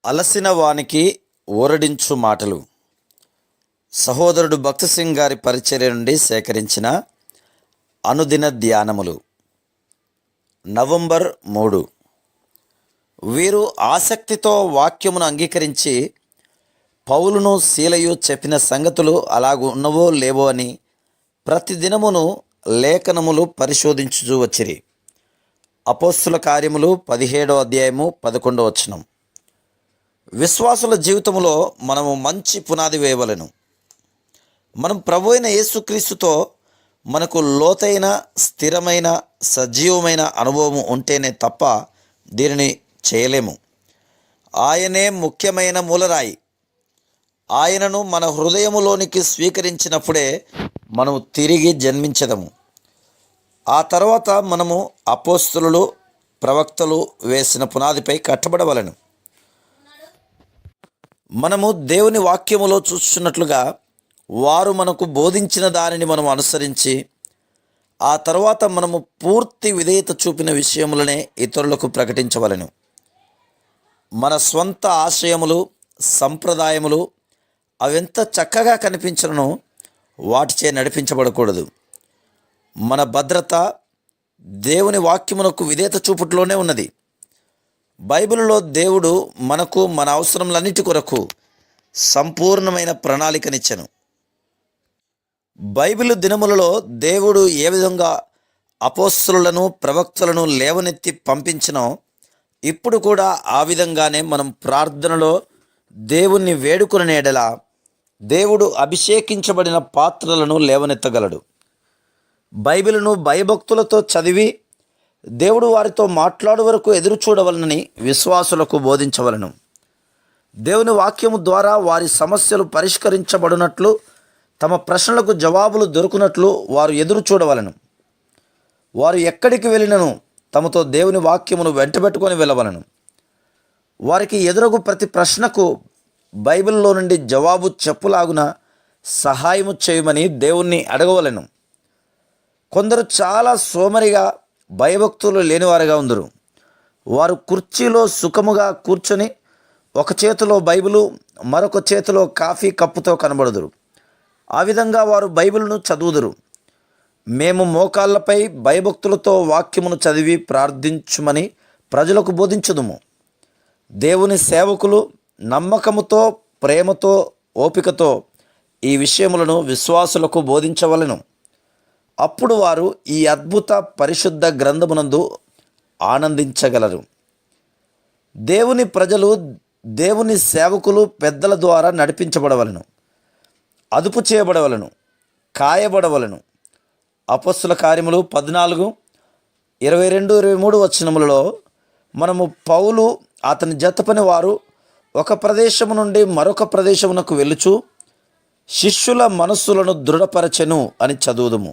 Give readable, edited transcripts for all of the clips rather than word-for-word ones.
అలసిన వానికి ఊరడించు మాటలు. సహోదరుడు భక్త్ సింగ్ గారి పరిచర్య నుండి సేకరించిన అనుదిన ధ్యానములు. నవంబర్ 3. వీరు ఆసక్తితో వాక్యమును అంగీకరించి పౌలును శీలయు చెప్పిన సంగతులు అలాగు ఉన్నవో లేవో అని ప్రతిదినమును లేఖనములు పరిశోధించుచూ వచ్చిరి. అపోస్తుల కార్యములు 17వ అధ్యాయము 11వ వచనం. విశ్వాసుల జీవితంలో మనము మంచి పునాది వేయవలెను. మనం ప్రభు అయిన యేసుక్రీస్తుతో మనకు లోతైన, స్థిరమైన, సజీవమైన అనుభవం ఉంటేనే తప్ప దీనిని చేయలేము. ఆయనే ముఖ్యమైన మూలరాయి. ఆయనను మన హృదయములోనికి స్వీకరించినప్పుడే మనము తిరిగి జన్మించదము. ఆ తర్వాత మనము అపోస్తలులు, ప్రవక్తలు వేసిన పునాదిపై కట్టబడవలెను. మనము దేవుని వాక్యములో చూస్తున్నట్లుగా వారు మనకు బోధించిన దానిని మనం అనుసరించి ఆ తర్వాత మనము పూర్తి విధేయత చూపిన విషయములనే ఇతరులకు ప్రకటించవలెను. మన స్వంత ఆశయములు, సంప్రదాయములు అవెంత చక్కగా కనిపించను వాటిచే నడిపించబడకూడదు. మన భద్రత దేవుని వాక్యమునకు విధేయత చూపుట్లోనే ఉన్నది. బైబిల్లో దేవుడు మనకు మన అవసరములన్నిటి కొరకు సంపూర్ణమైన ప్రణాళికనిచ్చెను. బైబిల్ దినములలో దేవుడు ఏ విధంగా అపోస్తలులను, ప్రవక్తలను లేవనెత్తి పంపించినో ఇప్పుడు కూడా ఆ విధంగానే మనం ప్రార్థనలో దేవుణ్ణి వేడుకునే యెడల దేవుడు అభిషేకించబడిన పాత్రలను లేవనెత్తగలడు. బైబిలును భయభక్తులతో చదివి దేవుడు వారితో మాట్లాడు వరకు ఎదురు చూడవలనని విశ్వాసులకు బోధించవలను. దేవుని వాక్యము ద్వారా వారి సమస్యలు పరిష్కరించబడినట్లు, తమ ప్రశ్నలకు జవాబులు దొరుకునట్లు వారు ఎదురు చూడవలను. వారు ఎక్కడికి వెళ్ళినను తమతో దేవుని వాక్యమును వెంటబెట్టుకొని వెళ్ళవలను. వారికి ఎదురగు ప్రతి ప్రశ్నకు బైబిల్లో నుండి జవాబు చెప్పులాగున సహాయము చేయమని దేవుణ్ణి అడగవలెను. కొందరు చాలా సోమరిగా, భయభక్తులు లేనివారుగా ఉందరు. వారు కుర్చీలో సుఖముగా కూర్చొని ఒక చేతిలో బైబిలు, మరొక చేతిలో కాఫీ కప్పుతో కనబడుదురు. ఆ విధంగా వారు బైబిల్ను చదువుదురు. మేము మోకాళ్ళపై భయభక్తులతో వాక్యమును చదివి ప్రార్థించుమని ప్రజలకు బోధించుదుము. దేవుని సేవకులు నమ్మకముతో, ప్రేమతో, ఓపికతో ఈ విషయములను విశ్వాసులకు బోధించవలెను. అప్పుడు వారు ఈ అద్భుత పరిశుద్ధ గ్రంథమునందు ఆనందించగలరు. దేవుని ప్రజలు దేవుని సేవకులు, పెద్దల ద్వారా నడిపించబడవలను, అదుపు చేయబడవలను, కాయబడవలను. అపోస్తుల కార్యములు 14, 22, 23 వచనములలో మనము పౌలు అతని జతపని వారు ఒక ప్రదేశము నుండి మరొక ప్రదేశమునకు వెళ్ళుచు శిష్యుల మనస్సులను దృఢపరచెను అని చదువుదుము.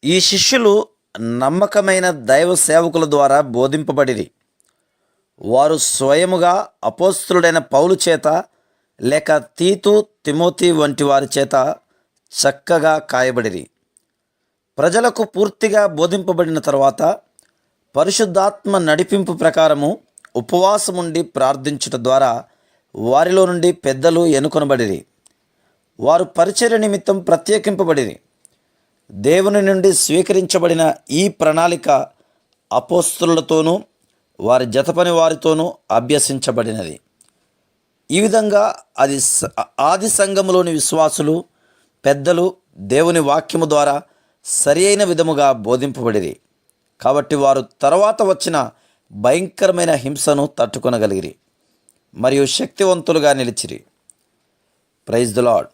ఈ శిష్యులు నమ్మకమైన దైవ సేవకుల ద్వారా బోధింపబడిరి. వారు స్వయముగా అపోస్తలుడైన పౌలు చేత లేక తీతు, తిమోతి వంటి వారి చేత చక్కగా కాయబడిరి. ప్రజలకు పూర్తిగా బోధింపబడిన తర్వాత పరిశుద్ధాత్మ నడిపింపు ప్రకారము ఉపవాసముండి ప్రార్థించుట ద్వారా వారిలో నుండి పెద్దలు ఎన్నుకొనబడిరి. వారు పరిచర్య నిమిత్తం ప్రత్యేకింపబడిరి. దేవుని నుండి స్వీకరించబడిన ఈ ప్రణాళిక అపోస్తలులతోనూ వారి జతపని వారితోనూ అభ్యసించబడినది. ఈ విధంగా అది ఆది సంఘములోని విశ్వాసులు, పెద్దలు దేవుని వాక్యము ద్వారా సరి అయిన విధముగా బోధింపబడిరి. కాబట్టి వారు తర్వాత వచ్చిన భయంకరమైన హింసను తట్టుకొనగలిగిరి మరియు శక్తివంతులుగా నిలిచిరి. Praise the lord.